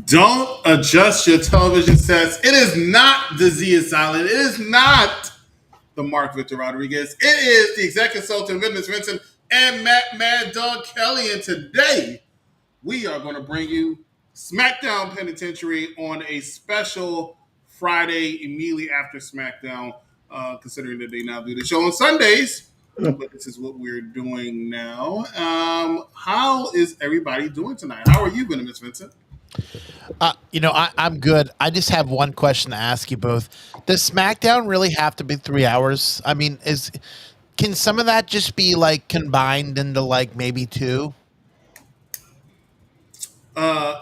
Don't adjust your television sets. It is not the Z is silent. It is not the Mark Victor Rodriguez. It is the executive consultant Vincent and Maddog Kelly. And today we are going to bring you Smackdown Penitentiary on a special Friday immediately after Smackdown, considering that they now do the show on Sundays. But this is what we're doing now. How is everybody doing tonight? How are you, Venemous Vincent? I'm good. I just have one question to ask you both. Does SmackDown really have to be 3 hours? I mean, can some of that just be like combined into like maybe two? Uh,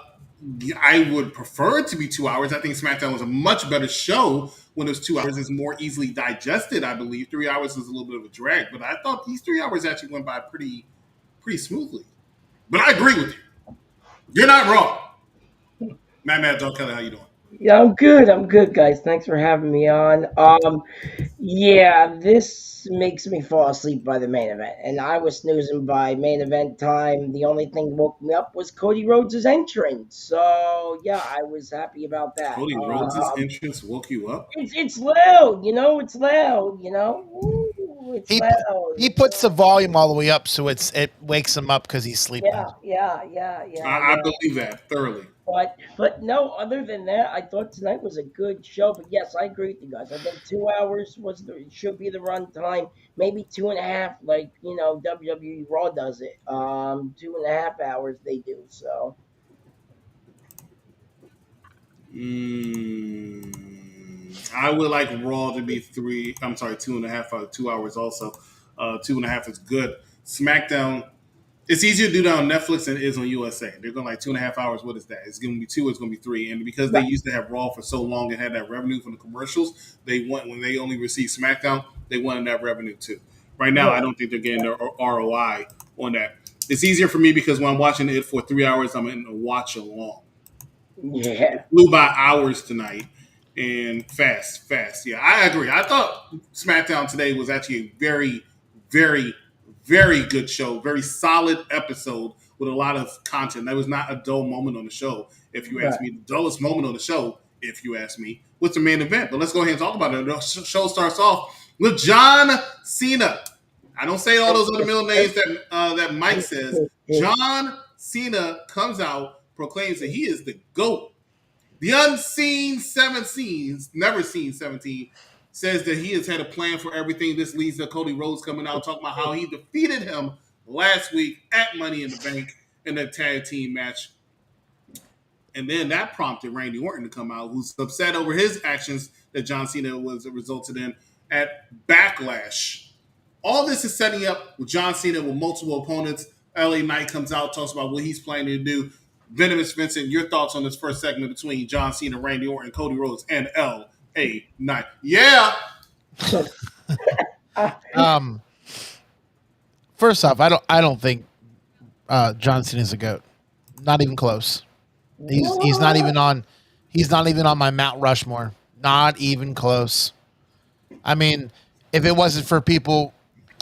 I would prefer it to be 2 hours. I think SmackDown was a much better show when it was 2 hours. It's more easily digested, I believe. 3 hours is a little bit of a drag, but I thought these 3 hours actually went by pretty smoothly. But I agree with you. You're not wrong. Matt, Don Kelly, how you doing? Yeah, I'm good. I'm good, guys. Thanks for having me on. Yeah, this makes me fall asleep by the main event, and I was snoozing by main event time. The only thing that woke me up was Cody Rhodes' entrance. So yeah, I was happy about that. Cody Rhodes' entrance woke you up? It's loud, It's loud, Ooh, it's He loud. he puts the volume all the way up so it wakes him up because he's sleeping. I believe that thoroughly. But no, other than that, I thought tonight was a good show. But yes, I agree with you guys. I think 2 hours should be the run time. Maybe 2.5, like WWE Raw does it. 2.5 hours they do. So I would like Raw to be three. I'm sorry, 2.5 out of 2 hours. Also, 2.5 is good. SmackDown. It's easier to do that on Netflix than it is on USA. They're going like 2.5 hours. What is that? It's going to be two. It's going to be three. And because they right, used to have Raw for so long and had that revenue from the commercials, they want when they only received SmackDown, they wanted that revenue too. Right now, I right, don't think they're getting their ROI on that. It's easier for me because when I'm watching it for 3 hours, I'm in a watch along. It yeah, flew by hours tonight and fast. Yeah, I agree. I thought SmackDown today was actually a very, very good show. Very solid episode with a lot of content. There was not a dull moment on the show, if you ask right. me. The dullest moment on the show, if you ask me, was the main event. But let's go ahead and talk about it. The show starts off with John Cena. I don't say all those other middle names that Mike says. John Cena comes out, proclaims that he is the GOAT. The unseen 17, never seen 17, says that he has had a plan for everything. This leads to Cody Rhodes coming out talking about how he defeated him last week at Money in the Bank in a tag team match. And then that prompted Randy Orton to come out, who's upset over his actions that John Cena was resulted in at Backlash. All this is setting up with John Cena with multiple opponents. LA Knight comes out, talks about what he's planning to do. Venomous Vincent, your thoughts on this first segment between John Cena, Randy Orton, Cody Rhodes, and LA Knight? Yeah. Uh, Um, First off, I don't think John Cena's a goat. Not even close. He's not what? even on. He's not even on my Mount Rushmore. Not even close. I mean, if it wasn't for people,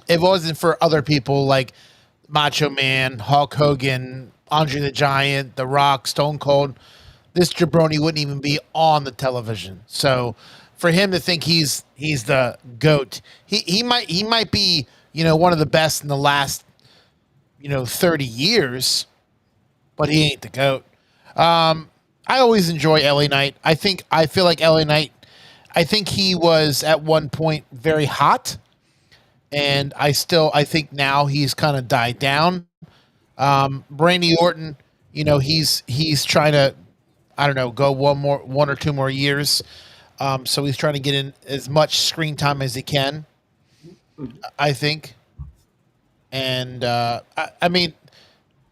if it wasn't for other people like Macho Man, Hulk Hogan, Andre the Giant, The Rock, Stone Cold, this jabroni wouldn't even be on the television. So, for him to think he's the goat, he might be one of the best in the last 30 years, but he ain't the goat. I always enjoy LA Knight. I feel like LA Knight. I think he was at one point very hot, and I think now he's kind of died down. Randy Orton, he's trying to, I don't know, go 1 or 2 more years. So he's trying to get in as much screen time as he can. I think, and I mean,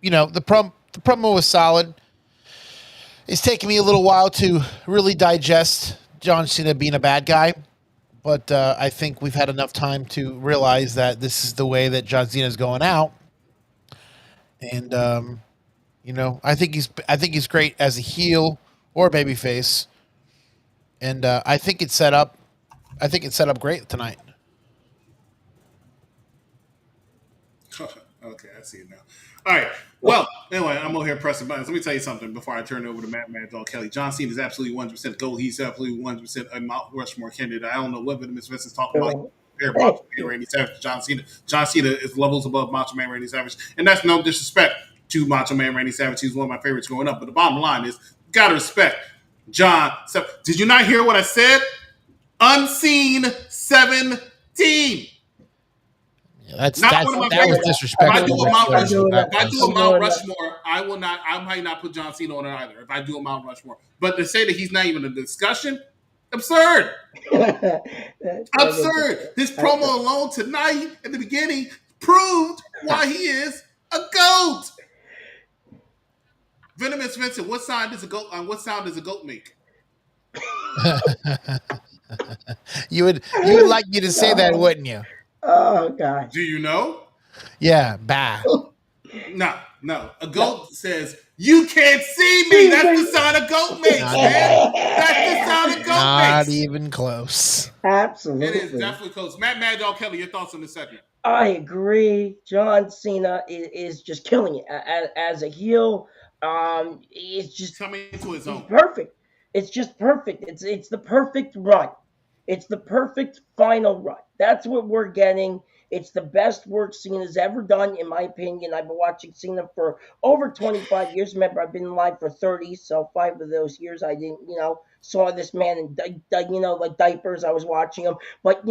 the promo was solid. It's taken me a little while to really digest John Cena being a bad guy, but I think we've had enough time to realize that this is the way that John Cena is going out, and I think he's great as a heel or a babyface, and I think it's set up. I think it's set up great tonight. Okay, I see it now. All right. Well, anyway, I'm over here pressing buttons. Let me tell you something before I turn it over to Maddog Kelly. John Cena is absolutely 100% gold. He's absolutely 100% a Mount Rushmore candidate. I don't know what Venomous Vincent's talking about. Compare Macho Man Randy Savage to John Cena. John Cena is levels above Macho Man Randy Savage, and that's no disrespect to Macho Man Randy Savage. He's one of my favorites growing up. But the bottom line is, gotta respect John. Did you not hear what I said? Unseen 17. That Not was was disrespectful. If I do a Mount Rushmore, I will not. I might not put John Cena on it either. If I do a Mount Rushmore, but to say that he's not even a discussion, absurd. Absurd. This promo alone tonight at the beginning proved why he is a GOAT. Venomous Vincent, what sound does a goat make? You would like me to say that, wouldn't you? Oh God. Do you know? Yeah, bah. No. A goat says, "You can't see me." That's the sound a goat makes, man. That's the sound a goat makes. Not even close. Absolutely. It is definitely close. Maddog Kelly, your thoughts on this segment? I agree. John Cena is just killing it as a heel. It's just coming into his own. Perfect. It's just perfect. It's the perfect run. It's the perfect final run. That's what we're getting. It's the best work Cena's ever done, in my opinion. I've been watching Cena for over 25 years. Remember, I've been live for 30, so 5 of those years I didn't, saw this man in, like diapers. I was watching him, but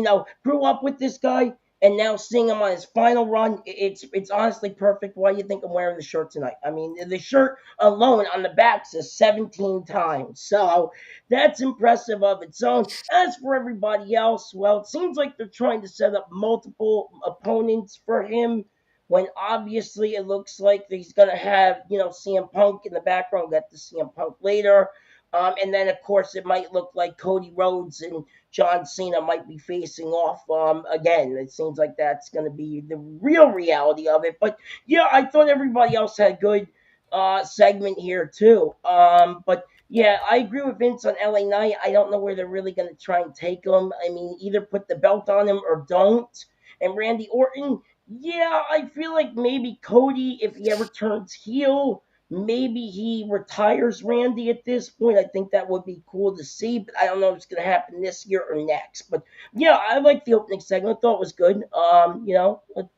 grew up with this guy. And now seeing him on his final run, it's honestly perfect. Why do you think I'm wearing the shirt tonight? I mean, the shirt alone on the back says 17 times. So that's impressive of its own. As for everybody else, well, it seems like they're trying to set up multiple opponents for him when obviously it looks like he's going to have, CM Punk in the background. We'll get to CM Punk later. And then, of course, it might look like Cody Rhodes and John Cena might be facing off again. It seems like that's going to be the real reality of it. But, yeah, I thought everybody else had a good segment here, too. But, yeah, I agree with Vince on LA Knight. I don't know where they're really going to try and take him. I mean, either put the belt on him or don't. And Randy Orton, yeah, I feel like maybe Cody, if he ever turns heel, maybe he retires Randy at this point. I think that would be cool to see, but I don't know if it's going to happen this year or next. But yeah, I like the opening segment. I thought it was good.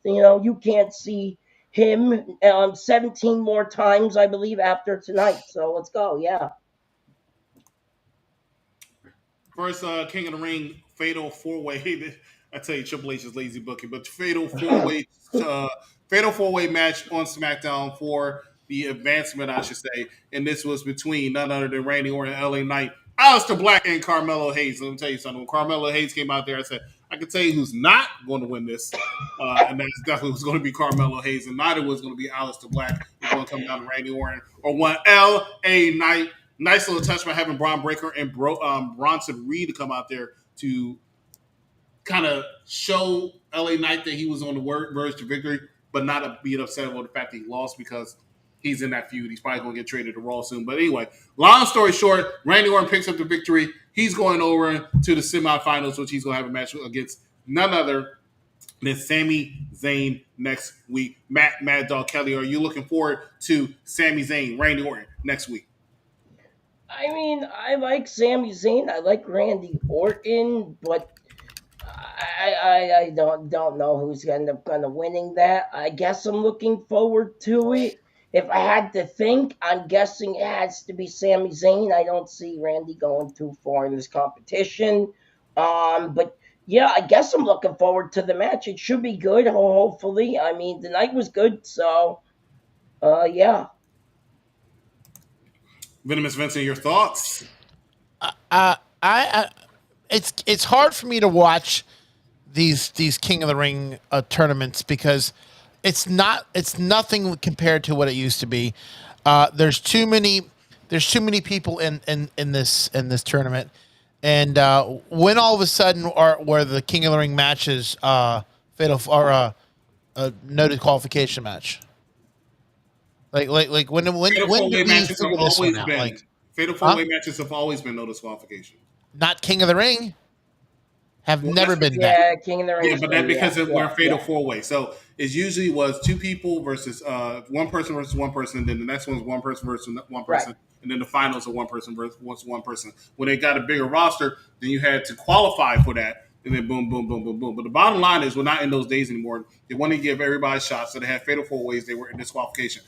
You can't see him 17 more times, I believe, after tonight. So let's go. Yeah. First, King of the Ring fatal 4-way. I tell you, Triple H is lazy booking, but fatal 4-way match on SmackDown for the advancement, I should say. And this was between none other than Randy Orton and LA Knight, Aleister Black, and Carmelo Hayes. Let me tell you something. When Carmelo Hayes came out there, I said, I can tell you who's not going to win this. And that's definitely who's going to be Carmelo Hayes. And neither was going to be Aleister Black. It's going to come down to Randy Orton or one LA Knight. Nice little touch by having Braun Breaker and Bronson Reed to come out there to kind of show LA Knight that he was on the verge to victory, but not be upset about the fact that he lost because he's in that feud. He's probably going to get traded to Raw soon. But anyway, long story short, Randy Orton picks up the victory. He's going over to the semifinals, which he's going to have a match against none other than Sami Zayn next week. Maddog Kelly, are you looking forward to Sami Zayn, Randy Orton next week? I mean, I like Sami Zayn. I like Randy Orton, but I don't know who's going to end up winning that. I guess I'm looking forward to it. If I had to think, I'm guessing it has to be Sami Zayn. I don't see Randy going too far in this competition. But yeah, I guess I'm looking forward to the match. It should be good, hopefully. I mean, the night was good, so yeah. Venomous Vincent, your thoughts? It's hard for me to watch these King of the Ring tournaments because it's nothing compared to what it used to be. There's too many people in this tournament, and when all of a sudden where the King of the Ring matches fatal or a noted qualification match. Like when did we matches figure this one out? Like fatal 4-way matches have always been no disqualification. Not King of the Ring. Have never been that. Yeah, King of the Ring. Yeah, but that's because we're fatal 4-way. So is usually was two people versus one person, then the next one's one person versus one person, Right. and then the finals are one person versus one person. When they got a bigger roster, then you had to qualify for that, and then boom, boom, boom, boom, boom. But the bottom line is, we're not in those days anymore. They want to give everybody shots, so they had fatal four ways. They were in disqualification.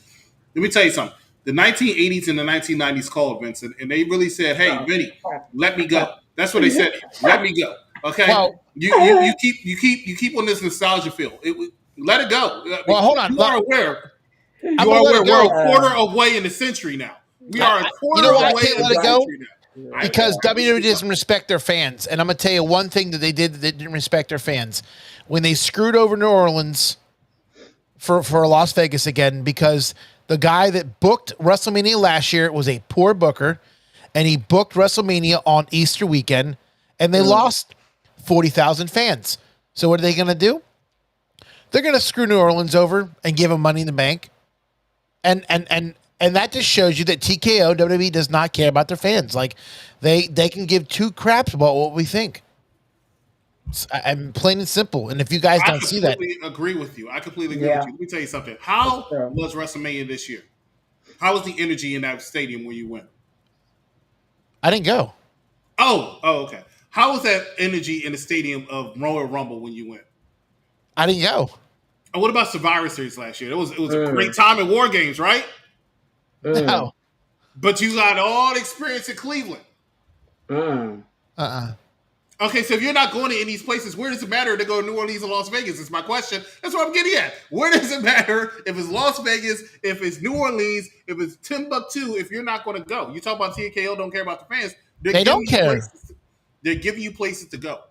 Let me tell you something. The 1980s and the 1990s called, Vincent, and they really said, "Hey, Vinny, let me go." That's what they said. Let me go. Okay. Well, you keep on this nostalgia feel. Let it go. Well, hold on. You are aware. I'm You gonna are let aware. it go. We're a quarter away in the century now. We are a You quarter know why I away can't in let the it go? century now. Because WWE doesn't respect their fans. And I'm going to tell you one thing that they did that they didn't respect their fans. When they screwed over New Orleans for Las Vegas again, because the guy that booked WrestleMania last year was a poor booker, and he booked WrestleMania on Easter weekend, and they lost 40,000 fans. So what are they going to do? They're going to screw New Orleans over and give them Money in the Bank. And that just shows you that TKO WWE does not care about their fans. Like they can give two craps about what we think. I'm plain and simple. And if you guys don't see that, I completely agree with you. Let me tell you something. How was WrestleMania this year? How was the energy in that stadium when you went? I didn't go. Oh, okay. How was that energy in the stadium of Royal Rumble when you went? I didn't go. And what about Survivor Series last year? It was a great time at War Games, right? No. But you got all the experience in Cleveland. Okay, so if you're not going to any of these places, where does it matter if they go to New Orleans or Las Vegas? Is my question. That's what I'm getting at. Where does it matter if it's Las Vegas, if it's New Orleans, if it's Timbuktu, if you're not going to go? You talk about TKO don't care about the fans. They don't care. They're giving you places to go.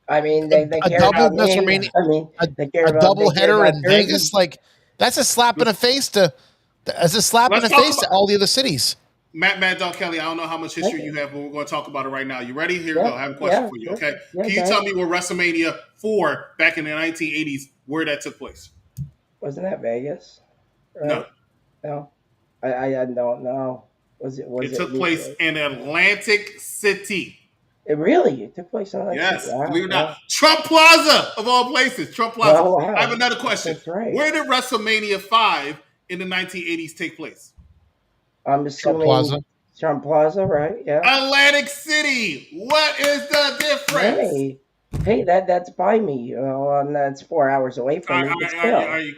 I mean, they a care double about me. WrestleMania, They care a about double header in Jersey. Vegas. Like that's a slap in the face to all the other cities. Maddog Kelly, I don't know how much history you have, but we're going to talk about it right now. You ready? Here we go. I have a question for you, okay? Can you tell me where WrestleMania 4 back in the 1980s, where that took place? Wasn't that Vegas? Right? No. I don't know. It took place in Atlantic City. It took place in Atlantic Yes, City. believe it or not. Trump Plaza, of all places. Trump Plaza. Oh, wow. I have another question. That's right. Where did WrestleMania 5 in the 1980s take place? I'm assuming Trump Plaza, right? Yeah. Atlantic City. What is the difference? Hey, that's by me. And that's 4 hours away from me.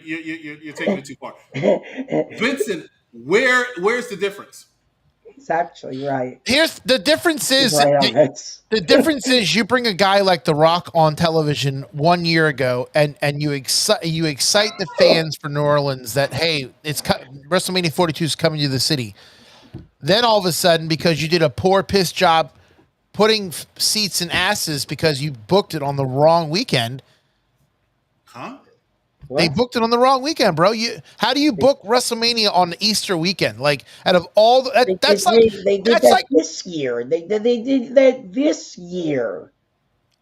You're taking it too far. Vincent, where's the difference? It's actually right. Here's the difference is the difference is you bring a guy like The Rock on television 1 year ago and you excite the fans for New Orleans that hey, it's WrestleMania 42 is coming to the city. Then all of a sudden, because you did a poor piss job putting seats in asses because you booked it on the wrong weekend. Huh? What? They booked it on the wrong weekend, bro. How do you book WrestleMania on the Easter weekend? Like out of all the, they did that this year. They did that this year.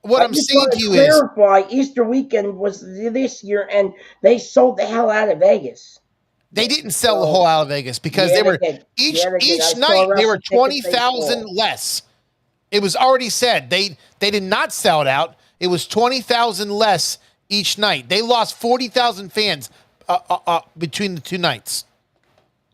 What I'm saying to you is clarify Easter weekend was this year, and they sold the hell out of Vegas. They didn't sell the whole out of Vegas because they were each night they were 20,000 less. It was already said they did not sell it out. It was 20,000 less each night. They lost 40,000 fans between the two nights.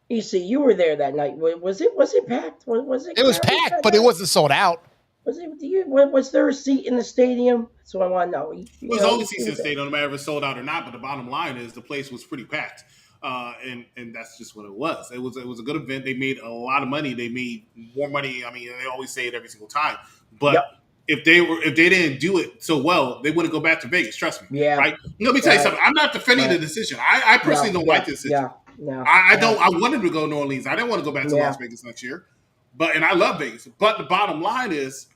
You see, you were there that night. Was it packed? Was it? It was packed, but it wasn't sold out. Was there a seat in the stadium? So I want to know. It was only seats in the stadium, no matter if it sold out or not. But the bottom line is the place was pretty packed, and that's just what it was. It was a good event. They made a lot of money. They made more money. I mean, they always say it every single time, but. If they didn't do it so well, they wouldn't go back to Vegas. Trust me. Yeah. Right. Let me tell you something. I'm not defending the decision. I personally don't like this decision. I don't. I wanted to go to New Orleans. I didn't want to go back to Las Vegas next year. And I love Vegas. But the bottom line is,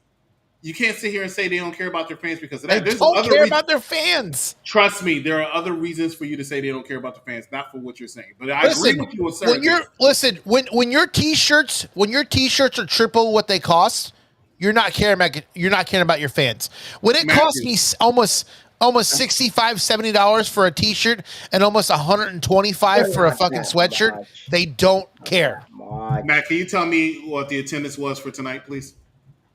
you can't sit here and say they don't care about their fans because of that. They don't care about their fans. Trust me, there are other reasons for you to say they don't care about the fans, not for what you're saying. But I agree with you on certain things. When your t-shirts are triple what they cost. You're not caring about your fans. When it costs me almost $65, $70 for a t-shirt and almost $125 for a fucking sweatshirt, they don't care. Matt, can you tell me what the attendance was for tonight, please?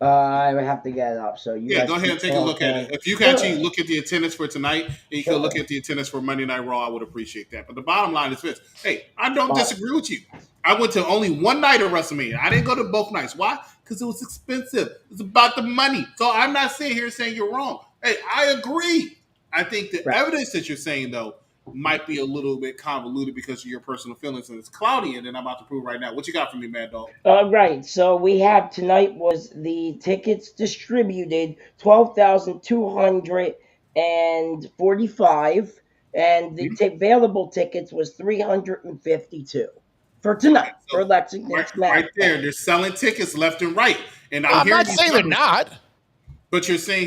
I would have to get it up. So you Yeah, guys go ahead keep and take a look at it. talking. If you can actually look at the attendance for tonight and you can look at the attendance for Monday Night Raw, I would appreciate that. But the bottom line is this. Hey, I don't disagree with you. I went to only one night of WrestleMania. I didn't go to both nights. Why? Because it was expensive. It's about the money. So I'm not sitting here saying you're wrong. Hey, I agree. I think the evidence that you're saying, though, might be a little bit convoluted because of your personal feelings and it's cloudy, and then I'm about to prove right now. What you got for me, Mad Dog? Right. So we have tonight was the tickets distributed 12,245, and the available tickets was 352 for Okay, tonight for so Lexington right there, SmackDown. they're selling tickets left and right, and I'm I'm hearing not these saying they're numbers. not. But you're saying,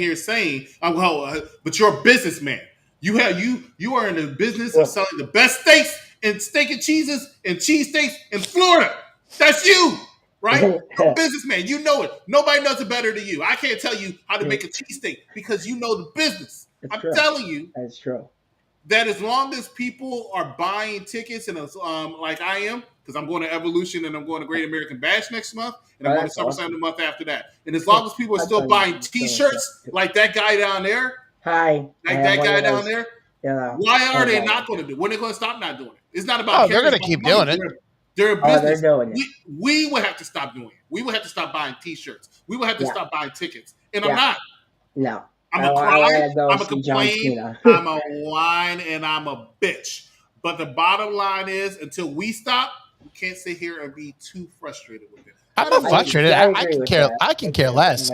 but you're a businessman. You are in the business of selling the best steaks and steak and cheeses and cheesesteaks in Florida. That's you, right? You're a businessman. You know it. Nobody knows it better than you. I can't tell you how to make a cheesesteak because you know the business. That's I'm true. telling you That's true. that as long as people are buying tickets and like I am, because I'm going to Evolution and I'm going to Great American Bash next month, and I'm going to SummerSlam the month after that. And as long as people are still buying T-shirts like that guy down there, Hi. that guy down there, Yeah. why are they not going to do it? When are they going to stop not doing it? It's not about They're going to keep doing it. They're a business. They're doing it. We will have to stop doing it. We will have to stop buying T-shirts. We will have to stop buying tickets. And I'm not. No. I'm a cry, I'm a complain, I'm a whine, and I'm a bitch. But the bottom line is, until we stop, we can't sit here and be too frustrated with it. I'm not frustrated. I can care less.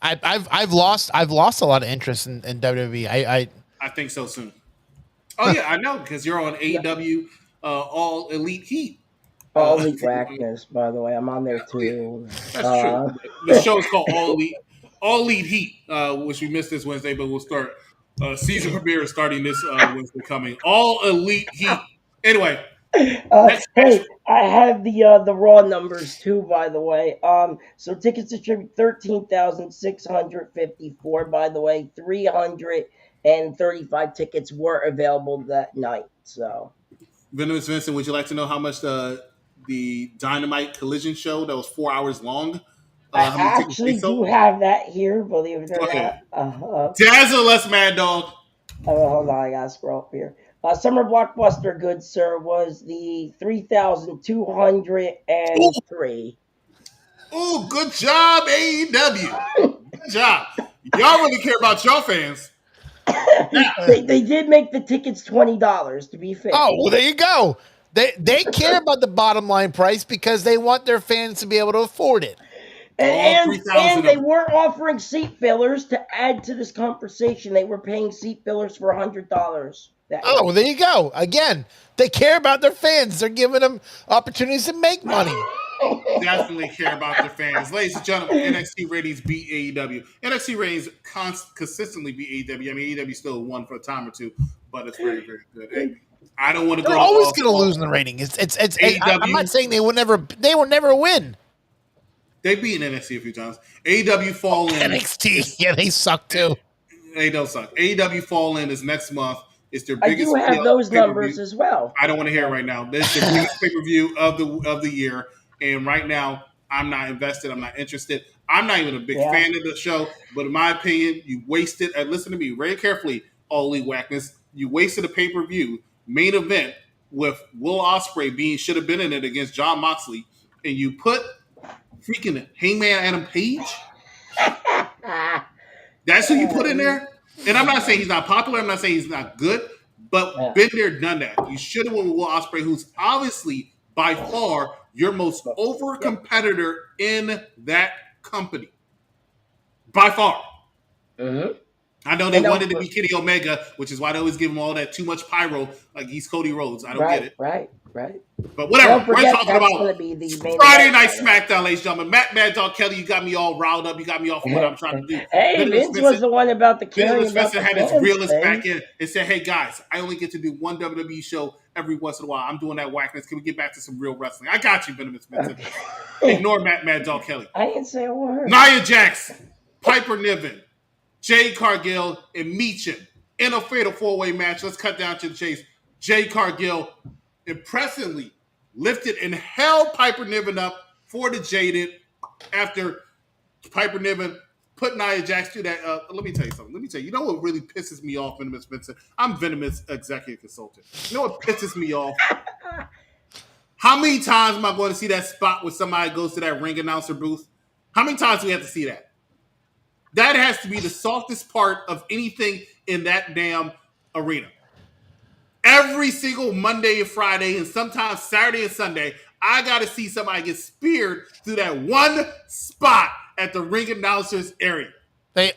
I've lost a lot of interest in WWE. I think so soon. Oh yeah, I know because you're on AEW All Elite Heat. All Elite Blackness, by the way, I'm on there too. That's true. The show is called All Elite Heat, which we missed this Wednesday, but we'll start season premiere starting this Wednesday coming. All Elite Heat. Anyway. Hey, I have the raw numbers too, by the way. So tickets distributed 13,654. By the way, 335 tickets were available that night. So, Venomous Vincent, would you like to know how much the Dynamite Collision show that was 4 hours long? I actually do have that here, believe it or not. Dazzle us, Mad Dog. Hold on, I gotta scroll up here. Summer Blockbuster, good sir, was the 3,203. Oh, good job, AEW. Good job. Y'all really care about your fans. They did make the tickets $20, to be fair. Oh, well, there you go. They care about the bottom line price because they want their fans to be able to afford it. And they were offering seat fillers to add to this conversation. They were paying seat fillers for $100. Well, there you go. Again, they care about their fans. They're giving them opportunities to make money. Definitely care about their fans. Ladies and gentlemen, NXT ratings beat AEW. NXT ratings consistently beat AEW. I mean, AEW still won for a time or two, but it's very, very good. Hey, I don't want to go. They're always going to lose in the rating. I'm not saying they will never win. They've beaten NXT a few times. AEW Fall In. NXT, yeah, they suck too. They don't suck. AEW Fall In is next month. It's their biggest. I do have those numbers as well. I don't want to hear it right now. This is the biggest pay-per-view of the year, and right now I'm not invested. I'm not interested. I'm not even a big fan of the show. But in my opinion, you wasted. Listen to me very carefully, All Elite Whackness. You wasted a pay-per-view main event with Will Ospreay should have been in it against Jon Moxley, and you put freaking Hangman Adam Page. That's who you put in there. And I'm not saying he's not popular. I'm not saying he's not good. But been there, done that. You should have went with Will Ospreay, who's obviously by far your most over competitor in that company. By far. Mm-hmm. I know they wanted to be Kenny Omega, which is why they always give him all that too much pyro, like he's Cody Rhodes. I don't get it. Right. But whatever. We're talking about Friday Night Smackdown, ladies and gentlemen. Mad Dog Kelly, you got me all riled up. You got me off what I'm trying to do. Hey, Vince was the one about the killing. Vincent had his realist back in and said, hey, guys, I only get to do one WWE show every once in a while. I'm doing that whackness. Can we get back to some real wrestling? I got you, Venomous Vincent. Ignore Mad Dog Kelly. I didn't say a word. Nia Jax, Piper Niven, Jade Cargill, and Meechin in a fatal four-way match. Let's cut down to the chase. Jade Cargill impressively lifted and held Piper Niven up for the Jaded after Piper Niven put Nia Jax through that. Let me tell you something. You know what really pisses me off, Venomous Vincent? I'm Venomous executive consultant. You know what pisses me off? How many times am I going to see that spot where somebody goes to that ring announcer booth? How many times do we have to see that? That has to be the softest part of anything in that damn arena. Every single Monday and Friday, and sometimes Saturday and Sunday, I got to see somebody get speared through that one spot at the ring announcers area. They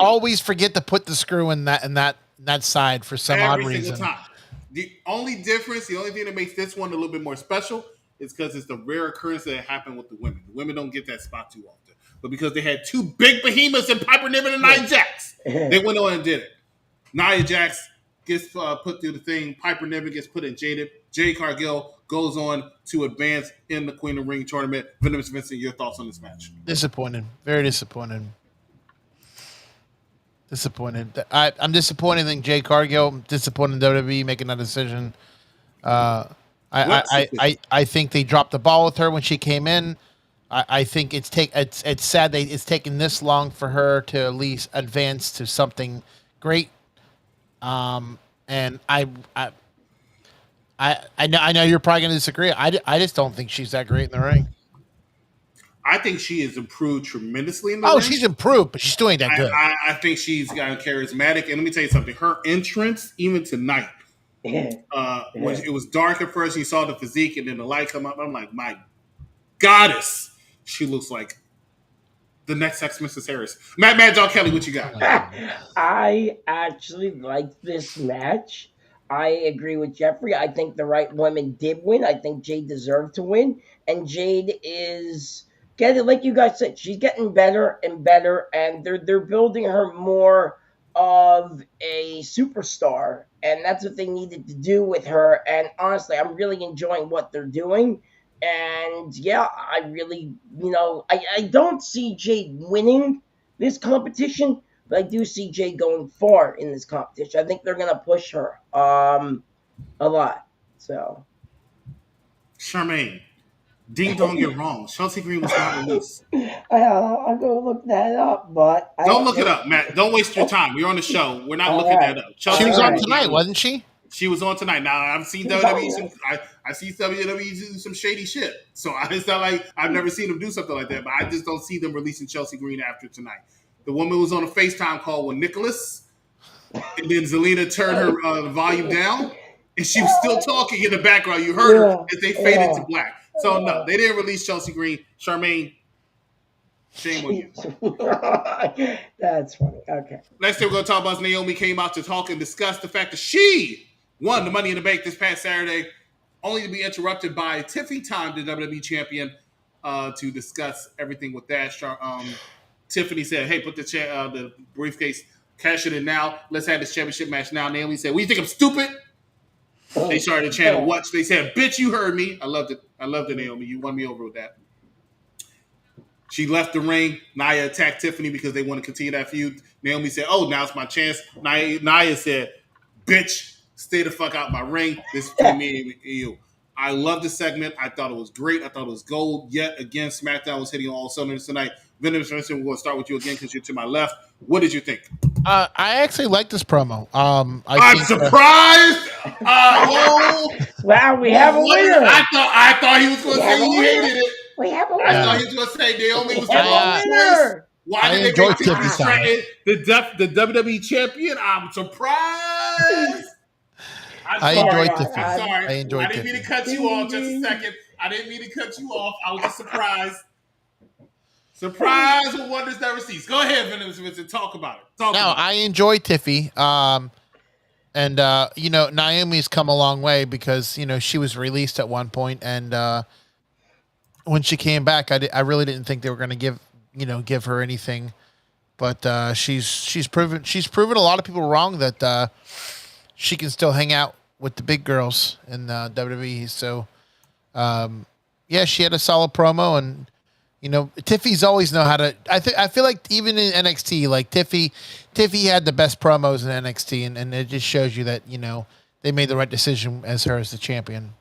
always forget to put the screw in that side for some odd reason. Every single time. The only thing that makes this one a little bit more special is because it's the rare occurrence that happened with the women. The women don't get that spot too often. But because they had two big behemoths in Piper Niven and Nia Jax, they went on and did it. Nia Jax gets put through the thing. Piper Niven gets put in Jade. Jade Cargill goes on to advance in the Queen of Ring tournament. Venomous Vincent, your thoughts on this match? Disappointed. Very disappointed. I'm disappointed in Jade Cargill. I'm disappointed in WWE making that decision. I think they dropped the ball with her when she came in. I think it's sad that it's taken this long for her to at least advance to something great. And I know you're probably going to disagree. I just don't think she's that great in the ring. I think she has improved tremendously in the ring. Oh, she's improved, but she's doing that good. I think she's gotten charismatic. And let me tell you something. Her entrance, even tonight, when it was dark at first, you saw the physique, and then the light come up. I'm like, my goddess. She looks like the next Sex Mrs. Harris. Maddog Kelly, what you got? I actually like this match. I agree with Jeffrey. I think the right women did win. I think Jade deserved to win. And Jade is getting, like you guys said, she's getting better and better. And they're building her more of a superstar. And that's what they needed to do with her. And honestly, I'm really enjoying what they're doing. And yeah, I really, I don't see Jade winning this competition, but I do see Jade going far in this competition. I think they're going to push her a lot. So, Charmaine, ding dong, you're wrong. Chelsea Green was not released. I'll go look that up, but don't look it up, Matt. Don't waste your time. We're on the show. We're not looking that up. Chelsea was on tonight, wasn't she? She was on tonight. Now I've seen WWE. I see WWE do some shady shit. So it's not like I've never seen them do something like that. But I just don't see them releasing Chelsea Green after tonight. The woman was on a FaceTime call with Nicholas, and then Zelina turned her volume down, and she was still talking in the background. You heard her as they faded to black. So no, they didn't release Chelsea Green. Charmaine, shame on you. That's funny. Okay. Next thing we're going to talk about is Naomi came out to talk and discuss the fact that she won the Money in the Bank this past Saturday, only to be interrupted by Tiffany Time, the WWE champion, to discuss everything with that. Tiffany said, hey, put the briefcase, cash it in now. Let's have this championship match now. Naomi said, what, you think I'm stupid? They started to chant watch. They said, bitch, you heard me. I loved it, Naomi. You won me over with that. She left the ring. Nia attacked Tiffany because they want to continue that feud. Naomi said, oh, now's my chance. Nia said, bitch, stay the fuck out my ring. This is between me and you. I love the segment. I thought it was great. I thought it was gold. Yet again, SmackDown was hitting on all cylinders tonight. Venomous Vincent, we're going to start with you again because you're to my left. What did you think? I actually like this promo. I'm surprised. Wow, we have a winner. I thought he was going to say he hated it. We have a winner. I thought he was going to say Naomi was the wrong choice. Why did they make the WWE champion? I'm surprised. I enjoyed Tiffany. I'm sorry. I enjoyed I didn't mean to cut you off. Just a second. I didn't mean to cut you off. I was just surprised. Surprise with wonders never cease. Go ahead, Venomous Vincent. Talk about it. I enjoyed Tiffy. And Naomi's come a long way because, she was released at one point, and when she came back, I really didn't think they were going to give her anything. But she's proven a lot of people wrong that she can still hang out with the big girls in WWE. So she had a solid promo, and Tiffy's always know how to. I feel like even in NXT, like Tiffy had the best promos in NXT, and it just shows you that they made the right decision as her as the champion.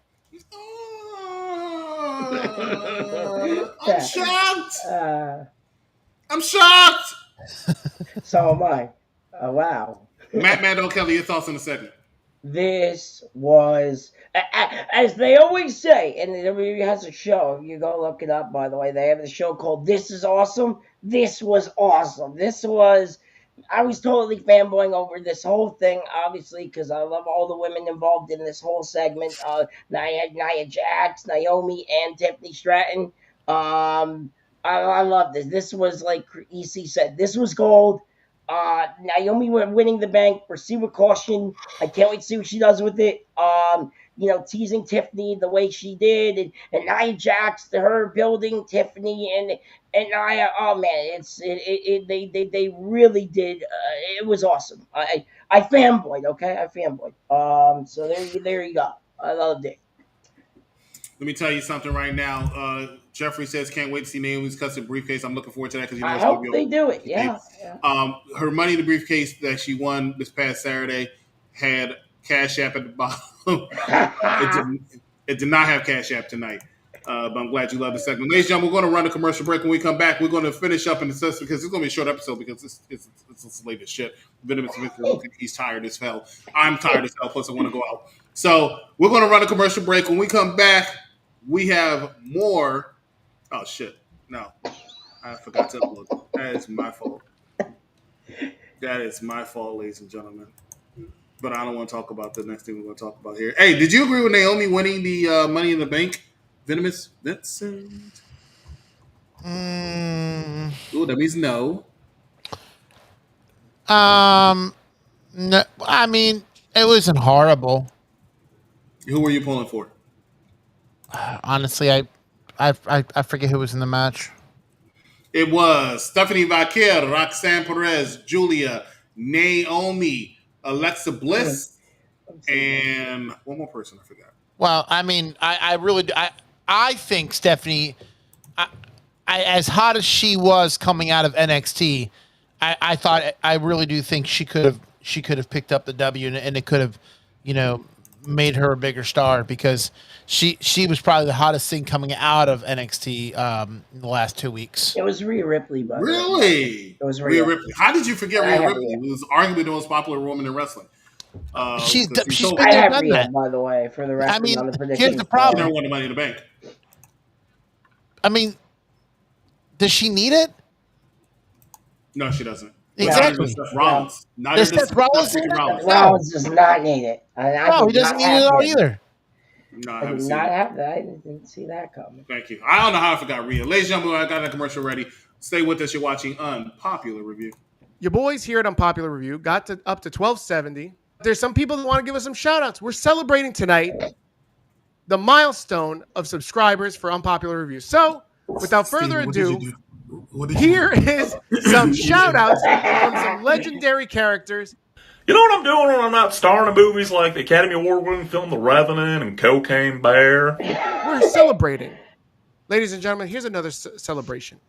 I'm shocked. I'm shocked. So am I. Oh, wow. Maddog Kelly, your thoughts on the segment? This was, as they always say, and the WWE has a show. You go look it up, by the way. They have a show called This Is Awesome. This was awesome. I was totally fanboying over this whole thing, obviously, because I love all the women involved in this whole segment. Nia Jax, Naomi, and Tiffany Stratton. I love this. This was, like EC said, this was gold. Naomi winning the bank, proceed with caution. I can't wait to see what she does with it. Teasing Tiffany the way she did, and Nia Jax, her building Tiffany and Nia. Oh man, they really did. It was awesome. I fanboyed. Okay, I fanboyed. So there you go. I loved it. Let me tell you something right now. Jeffrey says, can't wait to see Naomi's custom briefcase. I'm looking forward to that because I hope they do it. Yeah. Her Money in the Briefcase that she won this past Saturday had Cash App at the bottom. It did not have Cash App tonight. But I'm glad you love the segment. Ladies and gentlemen, we're going to run a commercial break. When we come back, we're going to finish up in the system because it's going to be a short episode because it's late as shit. Venomous, he's tired as hell. I'm tired as hell, plus I want to go out. So we're going to run a commercial break. When we come back, we have more. Oh, shit. No. I forgot to upload. That is my fault. That is my fault, ladies and gentlemen. But I don't want to talk about the next thing we're going to talk about here. Hey, did you agree with Naomi winning the Money in the Bank? Venomous? Vincent? Ooh, that means no. No, I mean, it wasn't horrible. Who were you pulling for? Honestly, I forget who was in the match. It was Stephanie Vaquer, Roxanne Perez, Julia, Naomi, Alexa Bliss, and one more person I forgot. Well, I mean, I think Stephanie, as hot as she was coming out of NXT, I really do think she could have picked up the W and it could have, made her a bigger star because she was probably the hottest thing coming out of NXT in the last 2 weeks. It was Rhea Ripley, by the way. Really? It was Rhea Ripley. How did you forget Rhea Ripley? It was arguably the most popular woman in wrestling. She's been I have done Rhea, that. by the way, for the rest I mean, of the prediction. here's the problem. She never won the Money in the Bank. I mean, does she need it? No, she doesn't. Exactly. Seth Rollins. Not Does even Seth Rollins Seth Rollins? Rollins does not need it. No, he doesn't need it at all either. No, I did not have that. I didn't see that coming. Thank you. I don't know how I forgot Rhea. Ladies and gentlemen, I got a commercial ready. Stay with us. You're watching Unpopular Review. Your boys here at Unpopular Review got up to 1270. There's some people that want to give us some shout outs. We're celebrating tonight the milestone of subscribers for Unpopular Review. So, without further ado, here is some shout outs from some legendary characters. You know what I'm doing when I'm not starring in movies like the Academy Award-winning film The Revenant and Cocaine Bear? We're celebrating. Ladies and gentlemen, here's another celebration.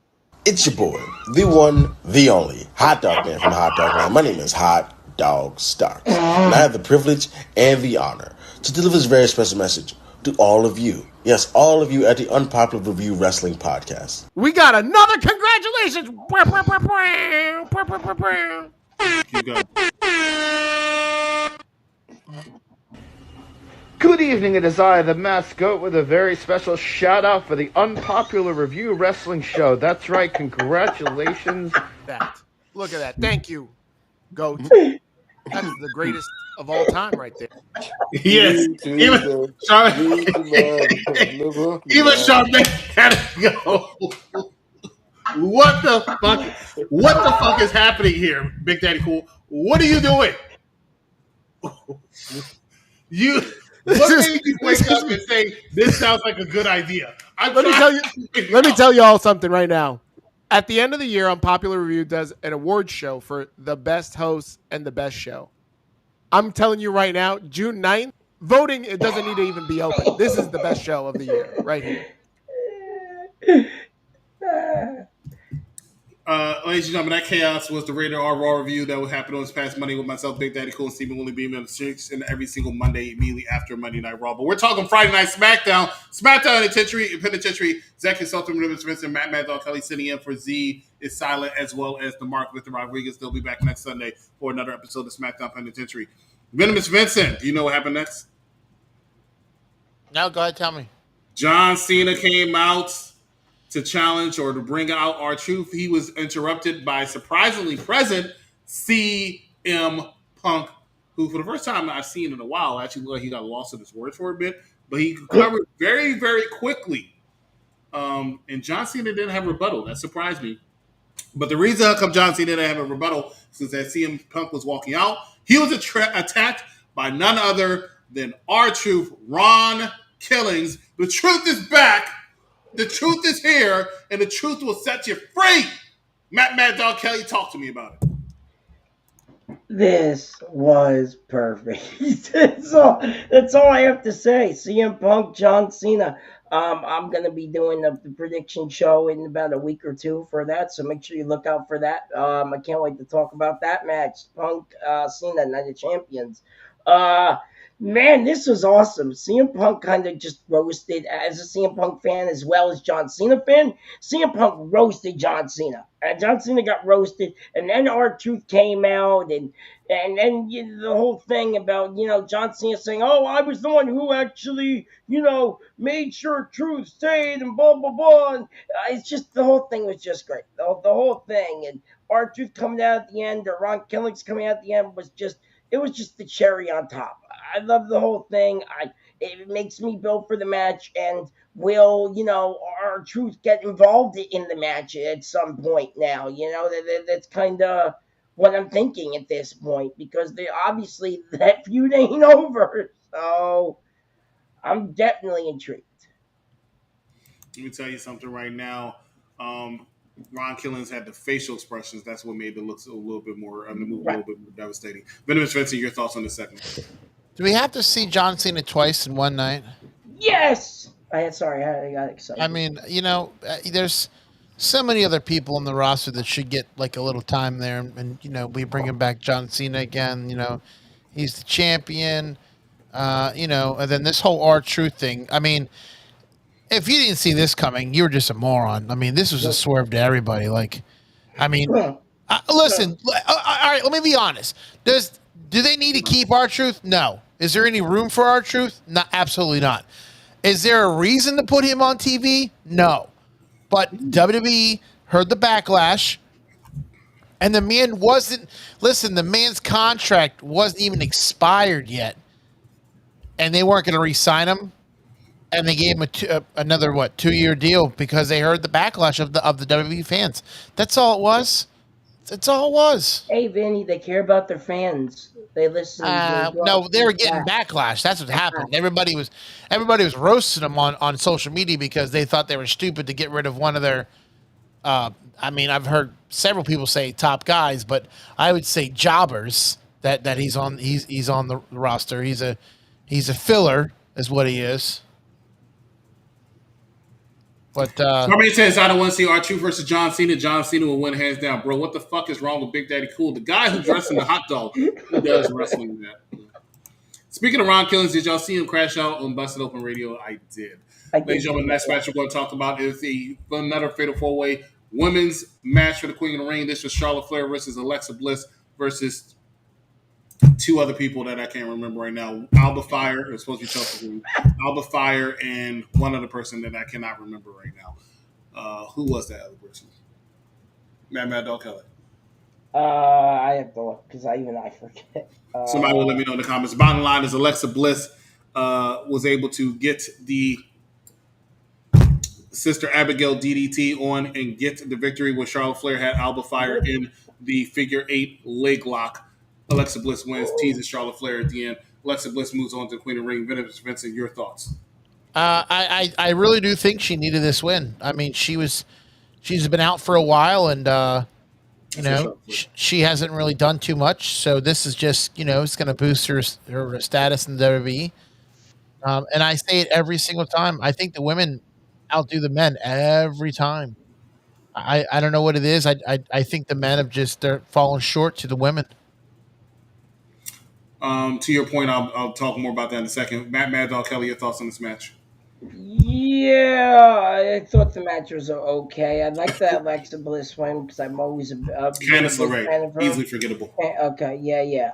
It's your boy, the one, the only, Hot Dog Man from the Hot Dog Man. My name is Hot Dog Starks, and I have the privilege and the honor to deliver this very special message to all of you. Yes, all of you at the Unpopular Review Wrestling Podcast. We got another congratulations! You go. Good evening, it is I, the Mascot, with a very special shout-out for the Unpopular Review Wrestling Show. That's right, congratulations. Look at that. Thank you, GOAT. That's the greatest of all time right there. Yes. Even Charlotte had to go. What the fuck? What the fuck is happening here, Big Daddy Cool? What are you doing? What made you wake up and say this sounds like a good idea? Let me tell you all something right now. At the end of the year, Unpopular Review does an award show for the best host and the best show. I'm telling you right now, June 9th, voting, it doesn't need to even be open. This is the best show of the year, right here. Ladies ladies and gentlemen, that chaos was the Rated R Raw review that would happen on this past Monday with myself, Big Daddy Cool, and Stephen Willie Beam on the streets, and every single Monday immediately after Monday Night Raw. But we're talking Friday Night Smackdown. Smackdown Penitentiary. Zach Consultant, Vincent, Maddog, Kelly sitting in for Z is silent, as well as the Mark Victor Rodriguez. They'll be back next Sunday for another episode of Smackdown Penitentiary. Venomous Vincent, do you know what happened next? No, go ahead, tell me. John Cena came out to challenge or to bring out R-Truth. He was interrupted by surprisingly present CM Punk, who for the first time I've seen in a while, actually looked like he got lost in his words for a bit, but he covered very, very quickly. And John Cena didn't have a rebuttal. That surprised me. But the reason how come John Cena didn't have a rebuttal is that CM Punk was walking out. He was attacked by none other than R-Truth, Ron Killings. The truth is back. The truth is here, and the truth will set you free. Mad Dog Kelly, talk to me about it. This was perfect. That's all I have to say. CM Punk, John Cena. I'm going to be doing the prediction show in about a week or two for that, so make sure you look out for that. I can't wait to talk about that match. Punk, Cena, Night of Champions. Man, this was awesome. CM Punk kind of just roasted, as a CM Punk fan as well as John Cena fan. CM Punk roasted John Cena. And John Cena got roasted, and then R-Truth came out, and then the whole thing about, John Cena saying, oh, I was the one who actually, made sure Truth stayed, and blah, blah, blah. And it's just, the whole thing was just great. The whole thing. And R-Truth coming out at the end, or Ron Killings coming out at the end was just the cherry on top. I love the whole thing. It makes me build for the match, and will R-Truth get involved in the match at some point now? That's kind of what I'm thinking at this point, because obviously that feud ain't over. So I'm definitely intrigued. Let me tell you something right now. Ron Killings had the facial expressions. That's what made it look a little bit more, a little bit more devastating. Venomous Vincent, your thoughts on this segment? Do we have to see John Cena twice in one night? Yes! I got excited. I mean, there's so many other people on the roster that should get like a little time there. And we bring him back John Cena again. He's the champion. And then this whole R-Truth thing. I mean, if you didn't see this coming, you were just a moron. I mean, this was a swerve to everybody. Listen. All right, let me be honest. Do they need to keep R-Truth? No. Is there any room for R-Truth? No, absolutely not. Is there a reason to put him on TV? No. But WWE heard the backlash, and the man the man's contract wasn't even expired yet, and they weren't going to re-sign him, and they gave him another 2-year deal because they heard the backlash of the WWE fans. That's all it was. That's all it was. Hey, Vinny, they care about their fans. They listen. No, they were getting backlash. That's what happened. Everybody was roasting them on social media because they thought they were stupid to get rid of one of their. I've heard several people say top guys, but I would say jobbers that he's on the roster. He's a filler, is what he is. But somebody says I don't want to see R-Truth versus John Cena. John Cena will win hands down, bro. What the fuck is wrong with Big Daddy Cool? The guy who dressed in the hot dog, who does wrestling that. Speaking of Ron Killings, did y'all see him crash out on Busted Open Radio? I did. Ladies and gentlemen, next match we're going to talk about is another Fatal 4-Way women's match for the Queen of the Ring. This was Charlotte Flair versus Alexa Bliss versus two other people that I can't remember right now. Alba Fire, it's supposed to be Chelsea. Alba Fire and one other person that I cannot remember right now. Who was that other person? Mad Dog Kelly. I have to look because I forget. Somebody will let me know in the comments. Bottom line is Alexa Bliss was able to get the Sister Abigail DDT on and get the victory when Charlotte Flair had Alba Fire in the figure 8 leg lock. Alexa Bliss wins, teases Charlotte Flair at the end. Alexa Bliss moves on to the Queen of the Ring. Vincent, your thoughts? I really do think she needed this win. I mean, she's been out for a while, and she hasn't really done too much. So this is just it's going to boost her status in the WWE. And I say it every single time. I think the women outdo the men every time. I don't know what it is. I think the men have just they're falling short to the women. To your point, I'll talk more about that in a second. Maddog, Kelly, your thoughts on this match? Yeah, I thought the match was okay. I like that Alexa Bliss one because I'm always been a Candice big LeRae, fan of her. easily forgettable. Okay, yeah.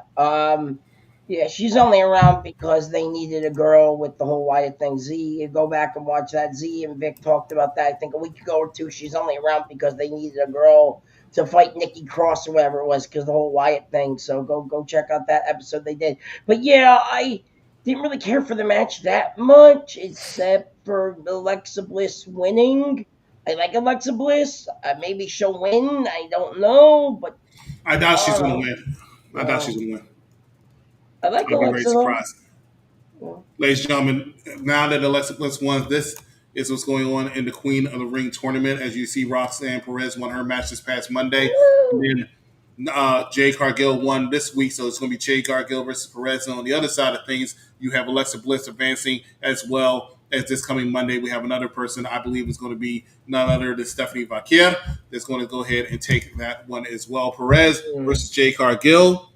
Yeah, she's only around because they needed a girl with the whole Wyatt thing. Z, you go back and watch that. Z and Vic talked about that, I think, a week ago or two. She's only around because they needed a girl to fight Nikki Cross or whatever it was because the whole Wyatt thing. So go check out that episode they did. But yeah, I didn't really care for the match that much, except for Alexa Bliss winning. I like Alexa Bliss. Maybe she'll win. I don't know, but I doubt she's going to uh, win. I doubt she's going to win. I like I'd be very Alexa though. surprised. Ladies and gentlemen, now that Alexa Bliss won, this is what's going on in the Queen of the Ring tournament. As you see, Roxanne Perez won her match this past Monday. And then Jade Cargill won this week, so it's going to be Jade Cargill versus Perez. And on the other side of things, you have Alexa Bliss advancing as well as this coming Monday. We have another person I believe is going to be none other than Stephanie Vaquer that's going to go ahead and take that one as well. Perez versus Jade Cargill,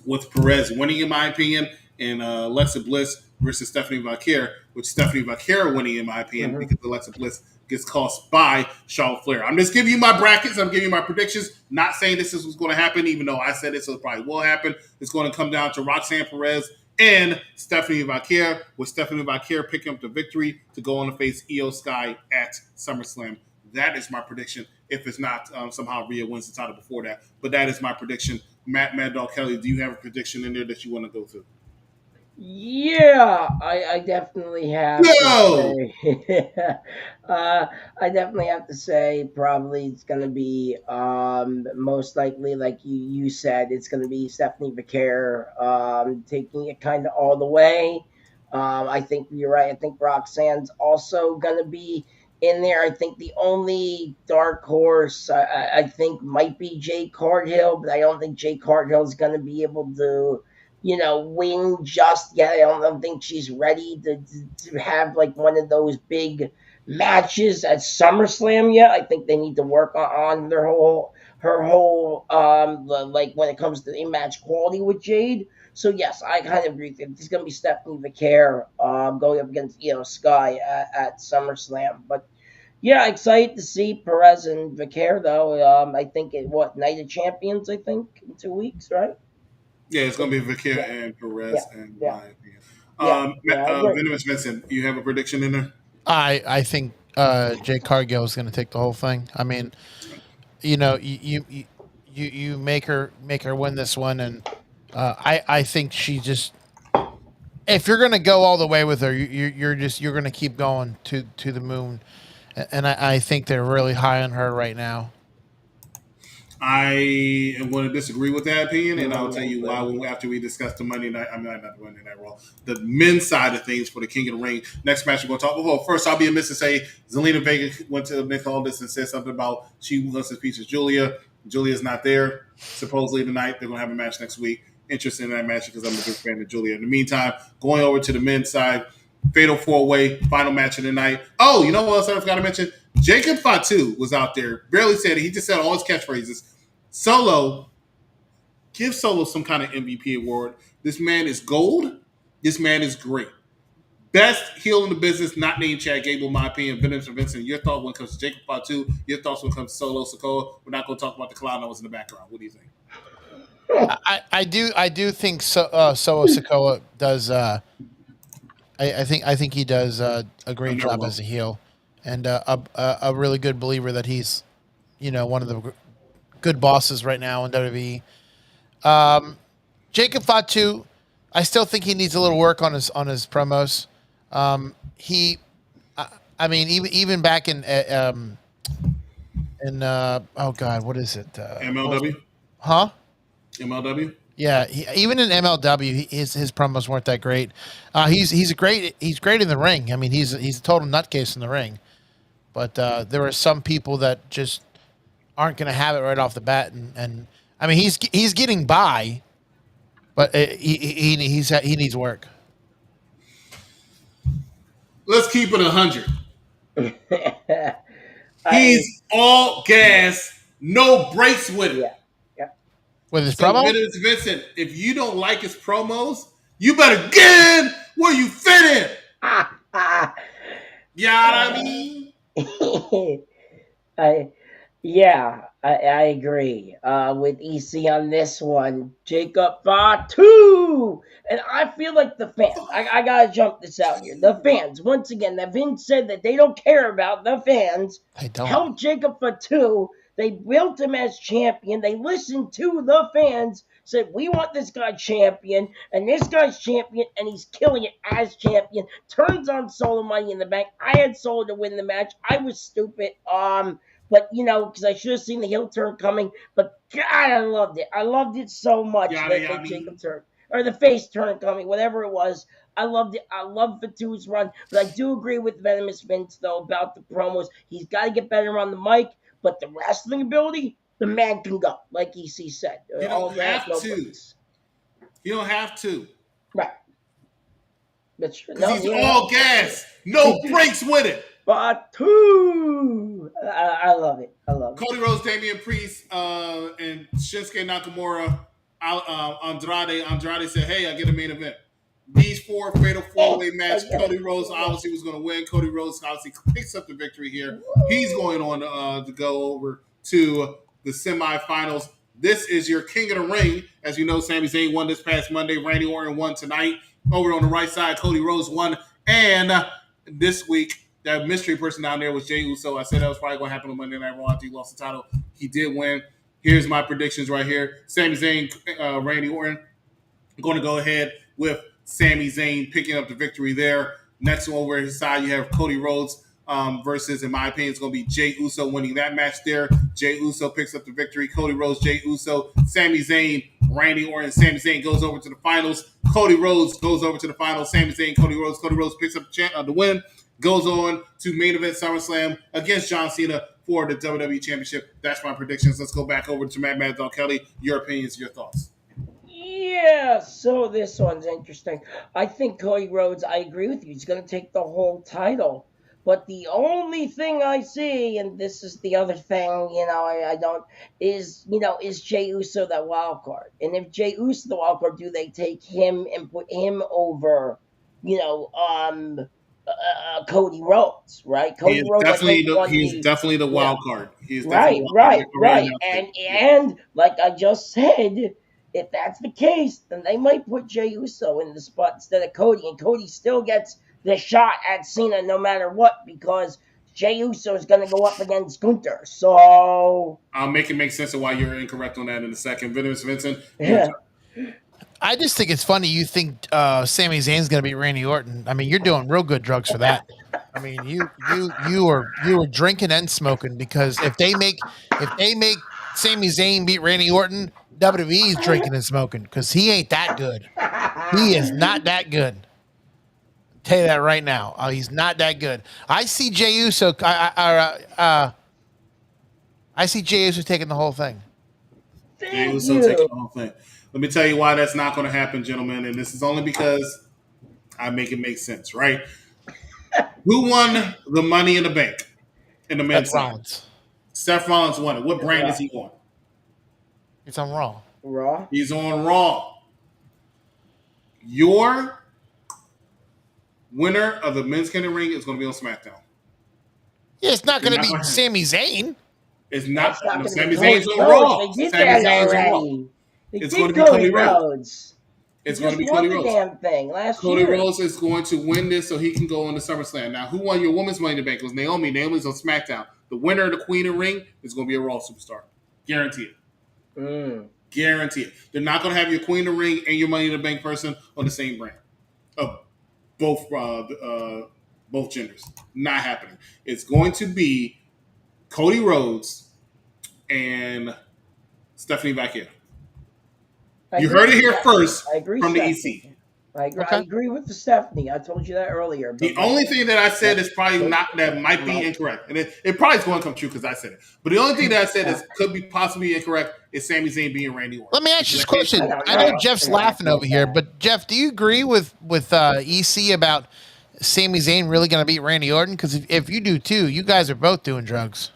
with Perez winning, in my opinion, and Alexa Bliss versus Stephanie Vaquer, with Stephanie Vaquer winning, in my opinion, because Alexa Bliss gets cost by Charlotte Flair. I'm just giving you my brackets. I'm giving you my predictions. Not saying this is what's going to happen, even though I said it, so it probably will happen. It's going to come down to Roxanne Perez and Stephanie Vaquer, with Stephanie Vaquer picking up the victory to go on to face Io Sky at SummerSlam. That is my prediction. If it's not somehow Rhea wins the title before that, but that is my prediction. Maddog, Kelly, do you have a prediction in there that you want to go through? Yeah, I definitely have No! to say. I definitely have to say probably it's going to be most likely, like you said, it's going to be Stephanie Vaquer taking it kind of all the way. I think you're right. I think Roxanne's also going to be in there. I think the only dark horse I think might be Jade Cargill, but I don't think Jade Cargill is going to be able to win just yet. I don't think she's ready to have like one of those big matches at SummerSlam yet. I think they need to work on her whole like when it comes to in-match quality with Jade. So yes, I kind of agree. It's going to be Stephanie Vaquer going up against Sky at SummerSlam. But yeah, excited to see Perez and Vaquer though. I think Night of Champions. I think in 2 weeks, right? Yeah, it's going to be Vaquer and Perez, in my opinion. Venomous Vincent, you have a prediction in there? I think Jade Cargill is going to take the whole thing. I mean, you make her win this one, and I think she just, if you're going to go all the way with her, you're going to keep going to the moon, and I think they're really high on her right now. I am going to disagree with that opinion, and I'll tell you why after we discuss the Monday night. I'm not the Monday Night Raw, the men's side of things for the King of the Ring. Next match we're going to talk about. Well, first, I'll be amiss to say Zelina Vega went to Nick Aldis and said something about she wants to feature Julia. Julia's not there supposedly tonight. They're going to have a match next week. Interested in that match because I'm a big fan of Julia. In the meantime, going over to the men's side, Fatal 4-Way, final match of the night. Oh, you know what else I forgot to mention? Jacob Fatu was out there. Barely said it. He just said all his catchphrases. Solo, give Solo some kind of MVP award. This man is gold. This man is great. Best heel in the business, not named Chad Gable, in my opinion. Venomous and Vincent, your thought when it comes to Jacob Fatu, your thoughts when it comes to Solo Sikoa. We're not going to talk about the clown that was in the background. What do you think? I do think Solo Sikoa does. I think he does a great job as a heel, and a really good believer that he's, one of the good bosses right now in WWE. Jacob Fatu, I still think he needs a little work on his promos. Even back in oh God, what is it? MLW? Huh? MLW? Yeah, even in MLW, his promos weren't that great. He's great in the ring. I mean, he's a total nutcase in the ring. But there are some people that just aren't going to have it right off the bat, and I mean he's getting by, but he needs work. Let's keep it 100. He's all gas, no brakes with it. Yeah. With his So promo? Vincent, if you don't like his promos, you better get in where you fit in. You know what I mean? I agree with EC on this one. Jacob Fatu. And I feel like the fans, I gotta jump this out here. The fans, once again, that Vince said that they don't care about the fans. They don't. Held Jacob Fatu. They built him as champion. They listened to the fans, said, we want this guy champion, and this guy's champion, and he's killing it as champion. Turns on Solo Money in the Bank. I had Solo to win the match. I was stupid. But, because I should have seen the heel turn coming. But, God, I loved it. I loved it so much that Jacob turn. Or the face turn coming, whatever it was. I loved it. I love Fatu's run. But I do agree with Venomous Vince, though, about the promos. He's got to get better on the mic. But the wrestling ability, the man can go, like EC said. You don't have to. You don't have to. Right. That's true. He's all gas. No brakes with it. Fatu. I love it. I love it. Cody Rhodes, Damian Priest, and Shinsuke Nakamura, Andrade. Andrade said, hey, I get a main event. These four fatal four-way match. Cody Rhodes obviously was going to win. Cody Rhodes obviously picks up the victory here. He's going on to go over to the semifinals. This is your King of the Ring. As you know, Sami Zayn won this past Monday. Randy Orton won tonight. Over on the right side, Cody Rhodes won. And this week, that mystery person down there was Jey Uso. I said that was probably going to happen on Monday Night Raw after he lost the title. He did win. Here's my predictions right here. Sami Zayn, Randy Orton. I'm going to go ahead with Sami Zayn picking up the victory there. Next one over his side, you have Cody Rhodes versus, in my opinion, it's going to be Jey Uso winning that match there. Jey Uso picks up the victory. Cody Rhodes, Jey Uso, Sami Zayn, Randy Orton. Sami Zayn goes over to the finals. Cody Rhodes goes over to the finals. Sami Zayn, Cody Rhodes. Cody Rhodes picks up the win. Goes on to main event SummerSlam against John Cena for the WWE Championship. That's my predictions. Let's go back over to Mad Dog Kelly. Your opinions, your thoughts. Yeah, so this one's interesting. I think Cody Rhodes, I agree with you, he's going to take the whole title. But the only thing I see, and this is the other thing, I don't, is Jey Uso that wild card? And if Jey Uso the wild card, do they take him and put him over, Cody Rhodes, right? Cody Rhodes he's definitely the wild card. He's right. And like I just said, if that's the case, then they might put Jey Uso in the spot instead of Cody, and Cody still gets the shot at Cena no matter what, because Jey Uso is going to go up against Gunther. So I'll make it make sense of why you're incorrect on that in a second. Venomous Vincent. Yeah. I just think it's funny you think Sami Zayn's going to beat Randy Orton. I mean, you're doing real good drugs for that. I mean, you were drinking and smoking, because if they make Sami Zayn beat Randy Orton, WWE's drinking and smoking, because he ain't that good. He is not that good. Tell you that right now. He's not that good. I see Jey Uso. I see Jey Uso taking the whole thing. Jey Uso taking the whole thing. Let me tell you why that's not going to happen, gentlemen, and this is only because I make it make sense, right? Who won the Money in the Bank in the men's side? Seth Rollins won it. What brand is he on? It's on Raw. Raw? He's on Raw. Your winner of the men's King of the Ring is going to be on SmackDown. Yeah, it's not going to be Sami Zayn. It's not. Sami Zayn's on Raw. Sami Zayn's on Raw. It's going to be Cody Rhodes. It's going to be Cody Rhodes. Damn thing last Cody year. Rhodes is going to win this so he can go on to SummerSlam. Now, who won your women's Money in the Bank? It was Naomi. Naomi's on SmackDown. The winner of the Queen of the Ring is going to be a Raw superstar. Guarantee it. Guarantee it. They're not going to have your Queen of the Ring and your Money in the Bank person on the same brand. Both genders. Not happening. It's going to be Cody Rhodes and Stephanie Vaquero. You heard it here first from the EC. I agree with the Stephanie. I told you that earlier. The only thing that I said is probably not, that might be incorrect. And it probably is going to come true because I said it. But the only thing that I said is could be possibly incorrect is Sami Zayn being Randy Orton. Let me ask you this question. I know Jeff's laughing over here, but Jeff, do you agree with EC about Sami Zayn really going to beat Randy Orton? Because if you do too, you guys are both doing drugs.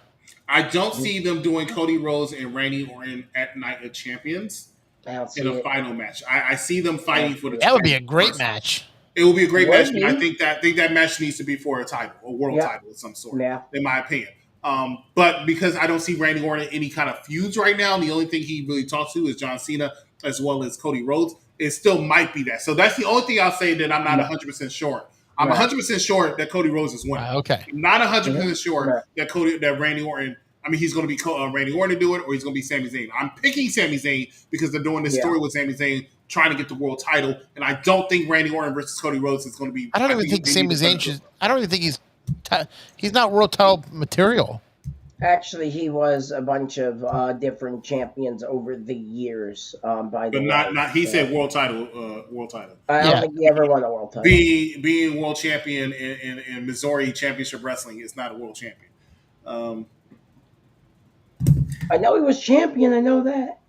I don't see them doing Cody Rhodes and Randy Orton at Night of Champions in a final match. I see them fighting for the That would be a great match. It will be a great match, but I think that match needs to be for a title, a world title of some sort, in my opinion. But because I don't see Randy Orton in any kind of feuds right now, the only thing he really talks to is John Cena as well as Cody Rhodes. It still might be that. So that's the only thing I'll say that I'm not 100% sure. I'm 100% sure that Cody Rhodes is winning. Okay. I'm not 100% sure that Randy Orton. I mean, he's going to be Randy Orton to do it, or he's going to be Sami Zayn. I'm picking Sami Zayn because they're doing this story with Sami Zayn trying to get the world title, and I don't think Randy Orton versus Cody Rhodes is going to be. I don't even think Sami Zayn should. I don't even think he's not world title material. Actually, he was a bunch of different champions over the years. By the way, not he said world title. I don't think he ever won a world title. Being world champion in Missouri Championship Wrestling is not a world champion. I know he was champion. I know that.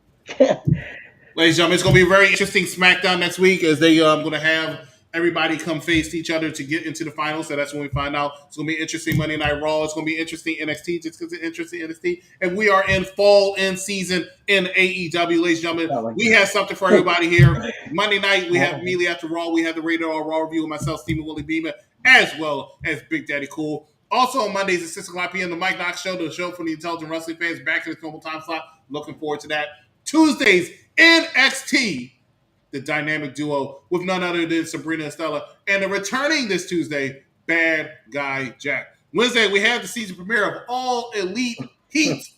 Ladies and gentlemen, it's going to be a very interesting SmackDown next week as they going to have everybody come face each other to get into the finals. So that's when we find out. It's going to be interesting Monday Night Raw. It's going to be interesting NXT just because it's interesting NXT. And we are in fall in season in AEW. Ladies and gentlemen, we have something for everybody here. Monday night, we have immediately after Raw, we have the Rated R Raw review with myself, Stephen Willie Beamer, as well as Big Daddy Cool. Also on Mondays at 6 o'clock p.m., the Mike Knox Show, the show for the intelligent wrestling fans, back in its normal time slot. Looking forward to that. Tuesdays, NXT, the dynamic duo with none other than Sabrina Estella, and the returning this Tuesday, Bad Guy Jack. Wednesday, we have the season premiere of All Elite Heat,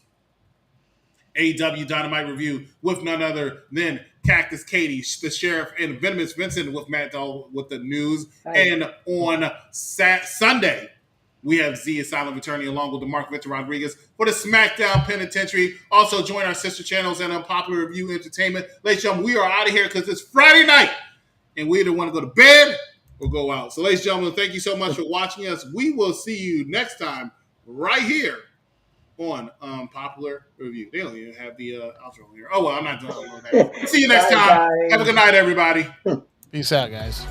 AEW Dynamite review with none other than Cactus Katie, the Sheriff, and Venomous Vincent with Maddog with the news. And on Sunday, we have Z Asylum returning along with DeMarco Victor Rodriguez for the Smackdown Penitentiary. Also, join our sister channels and Unpopular Review Entertainment. Ladies and gentlemen, we are out of here because it's Friday night, and we either want to go to bed or go out. So, ladies and gentlemen, thank you so much for watching us. We will see you next time right here on Unpopular Review. They don't even have the outro here. Oh, well, I'm not doing that. See you next time. Have a good night, everybody. Peace out, guys.